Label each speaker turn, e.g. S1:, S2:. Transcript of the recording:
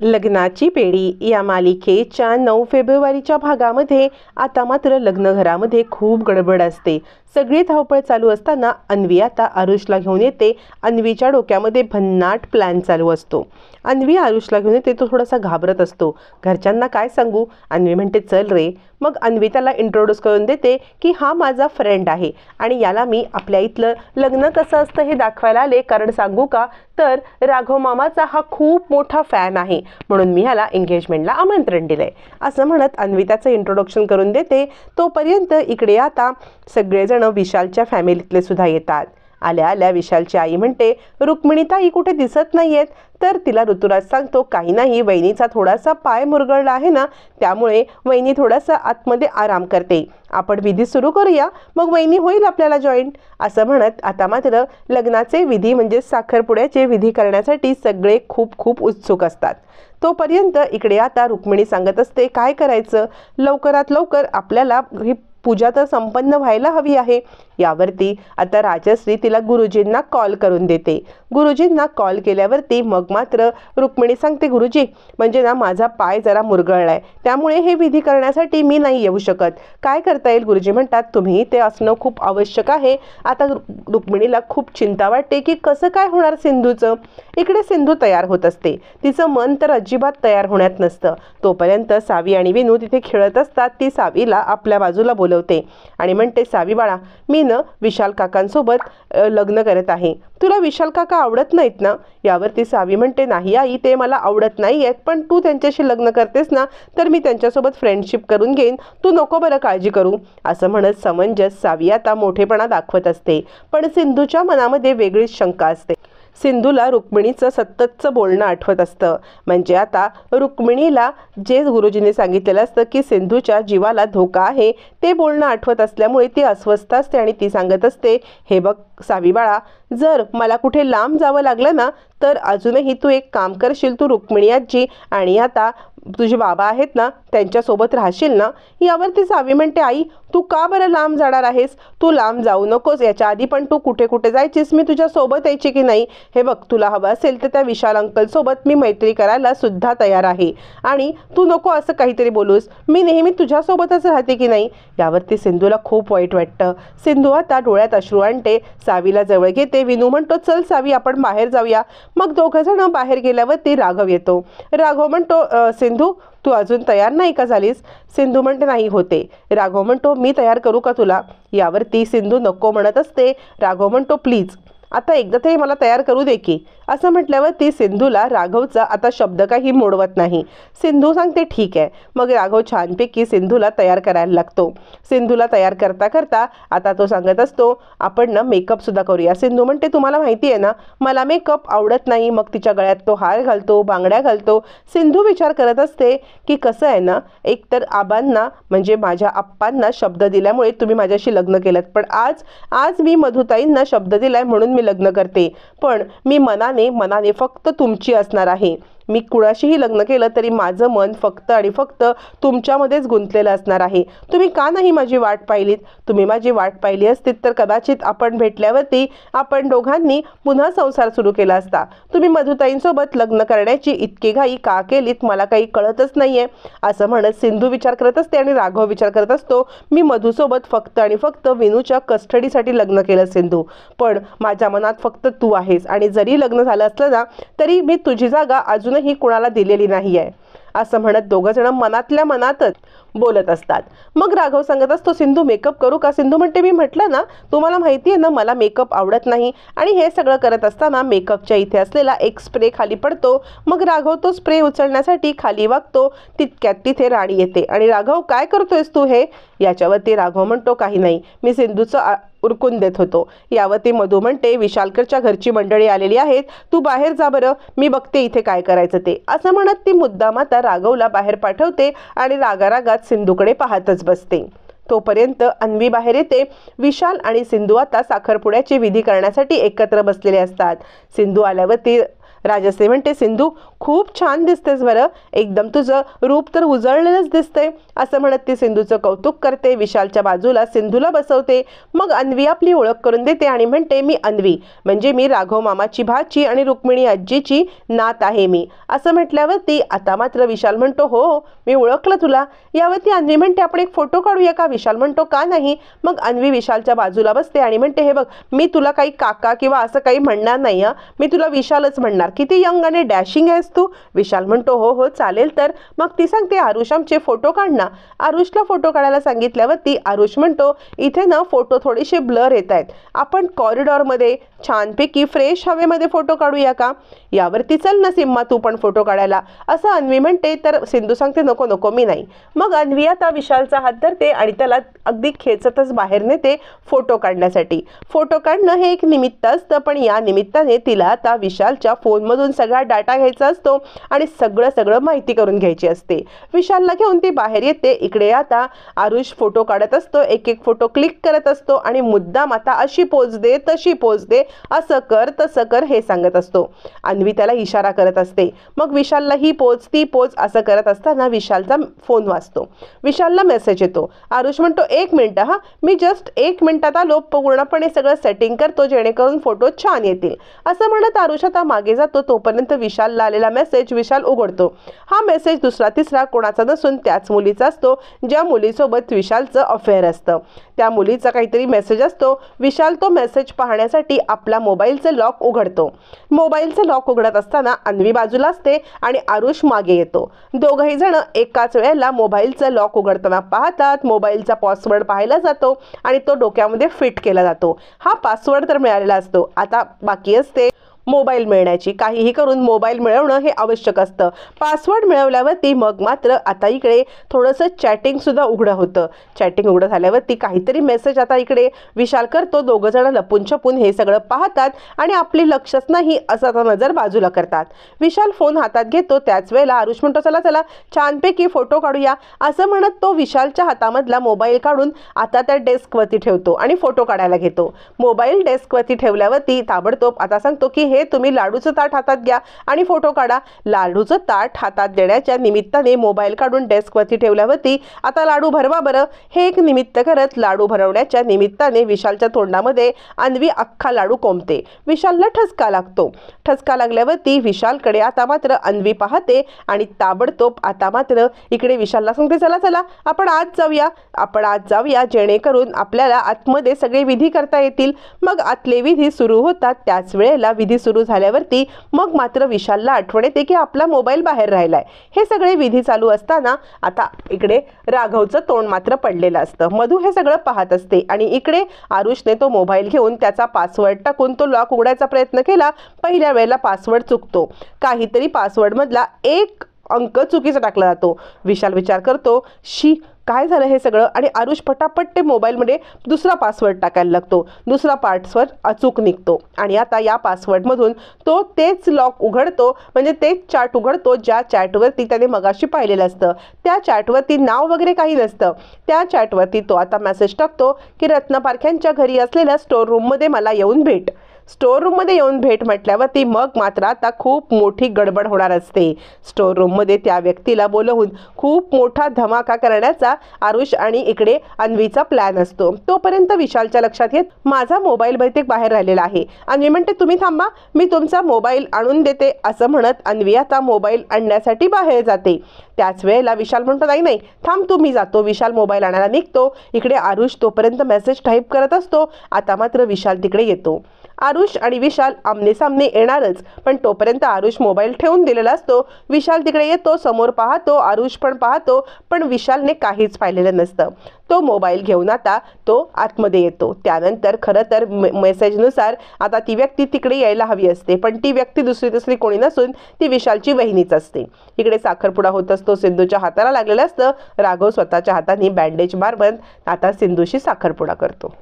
S1: लग्नाची पेढी या मालिकेच्या 9 फेब्रुवारीच्या भागामध्ये आता मात्र लग्नघरामध्ये खूप गडबड असते। सगळी धावपळ चालू असताना अन्वी आता आरुषला घेऊन येते। अन्वीच्या डोक्यामध्ये भन्नाट प्लॅन चालू असतो। अन्वी आरुषला घेऊन येते, तो थोडासा घाबरत असतो। घरच्यांना काय सांगू? अन्वी म्हणते चल रे। मग अन्वी त्याला इंट्रोड्यूस करून देते की हा माझा फ्रेंड आहे आणि याला मी आपल्या इथलं लग्न कसं असतं हे दाखवायला आले। कारण सांगू का, तर राघव मामाचा हा खूप मोठा फॅन आहे, म्हणून मी ह्याला एंगेजमेंटला आमंत्रण दिलंय असं म्हणत अन्वी त्याचं इंट्रोडक्शन करून देते। तोपर्यंत इकडे आता सगळेजण विशालच्या फॅमिलीतले सुद्धा येतात। आल्या आल्या विशालची आई म्हणते रुक्मिणीताई कुठे दिसत नाहीयेत। तर तिला ऋतुराज सांगतो काही नाही, वहिनीचा थोडासा पाय मुरगळला आहे ना, त्यामुळे वहिनी थोडासा आतमध्ये आराम करते। आपण विधी सुरू करूया, मग वहिनी होईल आपल्याला जॉईंट असं म्हणत आता मात्र लग्नाचे विधी म्हणजे साखरपुड्याचे विधी करण्यासाठी सगळे खूप खूप उत्सुक असतात। तोपर्यंत इकडे आता रुक्मिणी सांगत असते काय करायचं, लवकरात लवकर आपल्याला ही पूजा तर संपन्न व्हायला हवी आहे। यावरती आता राजश्री तिला गुरुजींना कॉल करून देते। गुरुजींना कॉल केल्यावरती मग मात्र रुक्मिणी सांगते गुरुजी म्हणजे ना माझा पाय जरा मुरगळलाय, त्यामुळे हे विधी करण्यासाठी मी नाही येऊ शकत, काय करता येईल? गुरुजी म्हणतात तुम्ही ते असणं खूप आवश्यक आहे। आता रुक्मिणीला खूप चिंता वाटते की कसं काय होणार सिंधूचं। इकडे सिंधू तयार होत असते, तिचं मन तर अजिबात तयार होण्यात नसतं। तोपर्यंत सावी आणि विनू तिथे खेळत असतात। ती सावीला आपल्या बाजूला बोलवते आणि म्हणते सावी बाळा, मी न विशाल काकांसोबत लग्न करत आहे, तुला विशाल काका आवडत नाहीत ना? यावरती सावी म्हणते नाही आई, ते मला आवडत नाहीयेत, पण तू त्यांच्याशी लग्न करतेस ना, तर मी त्यांच्यासोबत फ्रेंडशिप करून घेईन, तू नको बरं काळजी करू असं म्हणत समंजस सावी आता मोठेपणा दाखवत असते। पण सिंधूच्या मनामध्ये वेगळीच शंका असते। सिंधूला रुक्मिणीचं सततचं बोलणं आठवत असतं। म्हणजे आता रुक्मिणीला जे गुरुजींनी सांगितलेलं असतं की सिंधूच्या जीवाला धोका आहे, ते बोलणं आठवत असल्यामुळे ती अस्वस्थ असते आणि ती सांगत असते हे बघ सावी बाळा, जर मला कुठे लांब जावं लागलं ना, तर अजूनही तू एक काम करशील, तू रुक्मिणी आजी आणि आता तुझे बाबा आहेत ना त्यांच्यासोबत राहशील ना? यावरती सावी म्हणते आई तू का बरं लांब जाणार आहेस? तू लांब जाऊ नकोस, याच्या आधी पण तू कुठे कुठे जायचीस, मी तुझ्या सोबत यायची की नाही? हे बघ तुला हवं असेल तर त्या विशाल अंकल सोबत मी मैत्री करायला सुद्धा तयार आहे आणि तू नको असं काहीतरी बोलूस, मी नेहमी तुझ्यासोबतच राहते की नाही? यावरती सिंधूला खूप वाईट वाटतं। सिंधू आता डोळ्यात अश्रू आणते, सावीला जवळ घेते। विनू म्हणतो चल सावी आपण बाहेर जाऊया। मग दोघं जण बाहेर गेल्यावरती राघव येतो। राघव म्हणतो सिंधू तू अजून तयार नाही का झालीस? सिंधू म्हणते नाही होते। राघव म्हणतो मी तयार करू का तुला? यावरती सिंधू नको म्हणत असते। राघव म्हणतो प्लीज आता एकदा तरी मला तयार करू दे की असं म्हटल्यावर ती सिंधूला राघवचा आता शब्द काही मोडवत नाही। सिंधू सांगते ठीक आहे। मग राघव छानपैकी सिंधूला तयार करायला लागतो। सिंधूला तयार करता करता आता तो सांगत असतो आपण ना मेकअप सुद्धा करूया। सिंधू म्हणते तुम्हाला माहिती आहे ना मला मेकअप आवडत नाही। मग तिच्या गळ्यात तो हार घालतो, बांगड्या घालतो। सिंधू विचार करत असते की कसं आहे ना, एकतर आबांना म्हणजे माझ्या आप्पांना शब्द दिल्यामुळे तुम्ही माझ्याशी लग्न केलं, पण आज मी मधुताईंना शब्द दिलाय म्हणून मी लग्न करते, पण मी मनाने फक्त तुमची असणार आहे। मी कुणाशीही लग्न केलं तरी माझं मन फक्त आणि फक्त तुमच्यामध्येच गुंतलेलं असणार आहे। तुम्ही का नाही माझी वाट पाहिलीत? तुम्ही माझी वाट पाहिली असती तर कदाचित आपण भेटल्यावरती आपण दोघांनी पुन्हा संसार सुरू केला असता। तुम्ही मधुताईंसोबत लग्न करण्याची इतकी घाई का केलीत मला काही कळतच नाहीये असं म्हणत सिंधू विचार करत असते आणि राघव विचार करत असतो मी मधुसोबत फक्त आणि फक्त विनूच्या कस्टडीसाठी लग्न केलं सिंधू, पण माझ्या मनात फक्त तू आहेस आणि जरी लग्न झालं असलं ना तरी मी तुझी जागा अजूनही कुणाला दिलेली नाहीये असं म्हणत दोघं जण मनातल्या मनातच बोलत असतात। मग राघव सांगत असतो सिंधू मेकअप करू का? सिंधू म्हणते मी म्हटलं ना तुम्हाला माहिती आहे ना मला मेकअप आवडत नाही। आणि हे सगळं करत असताना मेकअपच्या इथे असलेला एक स्प्रे खाली पडतो। मग राघव तो स्प्रे उचलण्यासाठी खाली वागतो, तितक्यात तिथे राणी येते आणि राघव काय करतोयस तू हे? याच्यावरती राघव म्हणतो काही नाही, मी सिंधूचं उरकून देत होतो। यावरती मधू म्हणते विशालकरच्या घरची मंडळी आलेली आहेत, तू बाहेर जा बरं, मी बघते इथे काय करायचं ते असं म्हणत ती मुद्दाम आता राघवला बाहेर पाठवते आणि रागारागात सिंधूकडे पाहतच बसते। तोपर्यंत अन्वी बाहेर येते। विशाल आणि सिंधू आता साखरपुड्याची विधी करण्यासाठी एकत्र बसलेले असतात। सिंधू आल्यावरती राजश्री म्हणते सिंधू खूप छान दिसतेस बरं, एकदम तुझं रूप तर उजळलेलंच दिसतंय असं म्हणत ती सिंधूचं कौतुक करते. विशालच्या बाजूला सिंधूला बसवते. मग अन्वी आपली ओळख करून देते आणि म्हणते, मी अन्वी, म्हणजे मी राघव मामाची भाची आणि रुक्मिणी आजीची नात आहे मी. असं म्हटल्यावरती आता मात्र विशाल म्हणतो, हो मी ओळखलं तुला. यावरती अन्वी म्हणते, आपण एक फोटो काढूया का? विशाल म्हणतो, का नाही. मग अन्वी विशालच्या बाजूला बसते आणि म्हणते, हे बघ, मी तुला काही काका किंवा असं काही म्हणणार नाही, मी तुला विशालच म्हणणार. किती यंग आणि डॅशिंग आहेस तू. विशाल म्हणतो, हो हो चालेल. तर मग ती सांगते, आरुष आमचे फोटो काढ ना. आरुषला फोटो काढायला सांगितल्यावरती आरुष म्हणतो, इथे ना फोटो थोडेसे ब्लर येत आहेत, आपण कॉरिडॉरमध्ये छानपैकी फ्रेश हवेमध्ये फोटो काढूया का? यावरती चल ना सिम्मा तू पण फोटो काढायला, असं अन्वी म्हणते. तर सिंधू सांगते, नको नको मी नाही. मग अन्वी आता विशालचा हात धरते आणि त्याला अगदी खेचतच बाहेर नेते फोटो काढण्यासाठी. फोटो काढणं हे एक निमित्त असतं, पण या निमित्ताने तिला आता विशालच्या फोनमधून सगळा डाटा घ्यायचा असतो आणि सगळं माहिती करून घ्यायची असते. विशालला घेऊन ती बाहेर येते. इकडे आता आरुष फोटो काढत असतो, एक एक फोटो क्लिक करत असतो आणि मुद्दाम आता अशी पोज दे, तशी पोज दे, असं कर तसं कर हे सांगत असतो. अन्वी त्याला इशारा करत असते. मग विशालला ही पोज ती पोज असं करत असताना विशालचा फोन वाजतो. विशालला मेसेज येतो. आरुष म्हणतो, एक मिनिट हा, मी जस्ट 1 मिनिटात आलो, पूर्णपणे सगळं सेटिंग करतो जेणेकरून फोटो छान येतील. असं म्हणत आरुष आता मागे जातो. तोपर्यंत विशालला आलेला मेसेज विशाल उघडतो. हा मेसेज दुसरा तिसरा कोणाचा नसून त्याच मुलीचा असतो ज्या मुलीसोबत विशालचं अफेअर असतं. त्या मुलीचा काहीतरी मेसेज असतो. विशाल तो मेसेज पाहण्यासाठी आपला मोबाईलचं लॉक उघडतो. मोबाईलचं लॉक उघडत असताना अन्वी बाजूला असते आणि आरुष मागे येतो. दोघंही जण एकाच वेळेला मोबाईलचं लॉक उघडताना पाहतात. मोबाईलचा पासवर्ड पाहायला जातो आणि तो डोक्यामध्ये फिट केला जातो. हा पासवर्ड तर मिळालेला असतो, आता बाकी असते मोबाईल मिळण्याची. काहीही करून मोबाईल मिळवणं हे आवश्यक असतं. पासवर्ड मिळवल्यावरती मग मात्र आता इकडे थोडंसं चॅटिंगसुद्धा उघडं होतं. चॅटिंग उघडं झाल्यावरती काहीतरी मेसेज आता इकडे विशाल करतो. दोघं जण लपून छपून हे सगळं पाहतात आणि आपली लक्षच नाही असं आता नजर बाजूला करतात. विशाल फोन हातात घेतो. त्याच वेळेला आरुष म्हणतो, चला चला छानपैकी फोटो काढूया. असं म्हणत तो विशालच्या हातामधला मोबाईल काढून आता त्या डेस्कवरती ठेवतो आणि फोटो काढायला घेतो. मोबाईल डेस्कवरती ठेवल्यावरती ताबडतोब आता सांगतो की हे तुम्ही लाडूचं ताट हातात घ्या आणि फोटो काढा. लाडूचं ताट हातात देण्याच्या निमित्ताने मोबाईल काढून डेस्कवरती ठेवल्यावरती आता लाडू भरवा बरं, हे एक निमित्त करत लाडू भरवण्याच्या निमित्ताने विशालच्या तोंडामध्ये अन्वी अख्खा लाडू कोंबते. विशालला ठसका लागतो. ठसका लागल्यावरती विशालकडे आता मात्र अन्वी पाहते आणि ताबडतोब आता मात्र इकडे विशालला सांगते, चला चला आपण आज जाऊया जेणेकरून आपल्याला आतमध्ये सगळे विधी करता येतील. मग आतले विधी सुरू होतात. त्याच वेळेला विधी सुरू झाल्यावरती मग मात्र विशालला आठवण येते की आपला मोबाईल बाहेर राहिलाय. हे सगळे विधी चालू असताना आता इकडे राघवचं तोंड मात्र पडलेलं असतं. मधू हे सगळं पाहत असते आणि इकडे आरुषने तो मोबाईल घेऊन त्याचा पासवर्ड टाकून तो लॉक उघडायचा प्रयत्न केला. पहिल्या वेळेला पासवर्ड चुकतो. काहीतरी पासवर्ड मधला एक अंक चुकीचा टाकला जातो. विशाल विचार करतो, काय झालं हे सगळं, आणि आरुष पटापट ते मोबाईलमध्ये दुसरा पासवर्ड टाकायला लागतो. दुसरा पासवर्ड अचूक निघतो आणि आता या पासवर्डमधून तो तेच लॉक उघडतो, म्हणजे तेच चॅट उघडतो ज्या चॅटवरती त्याने मगाशी पाहिलेलं असतं. त्या चॅटवरती नाव वगैरे काही नसतं. त्या चॅटवरती तो आता मेसेज टाकतो की रत्नपारख्यांच्या घरी असलेल्या स्टोर रूममध्ये मला येऊन भेट. स्टोर रूममध्ये येऊन भेट म्हटल्यावरती मग मात्र आता खूप मोठी गडबड होणार असते. स्टोर रूममध्ये त्या व्यक्तीला बोलवून खूप मोठा धमाका करण्याचा आरुष आणि इकडे अन्वीचा प्लॅन असतो. तोपर्यंत विशालच्या लक्षात येत, माझा मोबाईल बहुतेक बाहेर राहिलेला आहे. अन्वी म्हणते, तुम्ही थांबा, मी तुमचा मोबाईल आणून देते. असं म्हणत अन्वी आता मोबाईल आणण्यासाठी बाहेर जाते. त्याच वेळेला विशाल म्हणतो, नाही नाही थांब तू, मी जातो. विशाल मोबाईल आणायला निघतो. इकडे आरुष तोपर्यंत मेसेज टाईप करत असतो. आता मात्र विशाल तिकडे येतो. आरुष आणि विशाल आमने सामने येणारच, पण तोपर्यंत आरुष मोबाईल ठेवून दिलेला असतो. विशाल तिकडे येतो, समोर पाहतो, आरुष पण पाहतो, पण विशालने काहीच पाहिलेलं नसतं. तो मोबाईल घेऊन आता तो आतमध्ये येतो. त्यानंतर खरं तर मेसेजनुसार आता ती व्यक्ती तिकडे यायला हवी असते, पण ती व्यक्ती दुसरी कोणी नसून ती विशालची वहिनीच असते. इकडे साखरपुडा होत असतो. सिंधूच्या हाताला लागलेलं असतं. राघव स्वतःच्या हाताने बँडेज मारबंद आता सिंधूशी साखरपुडा करतो.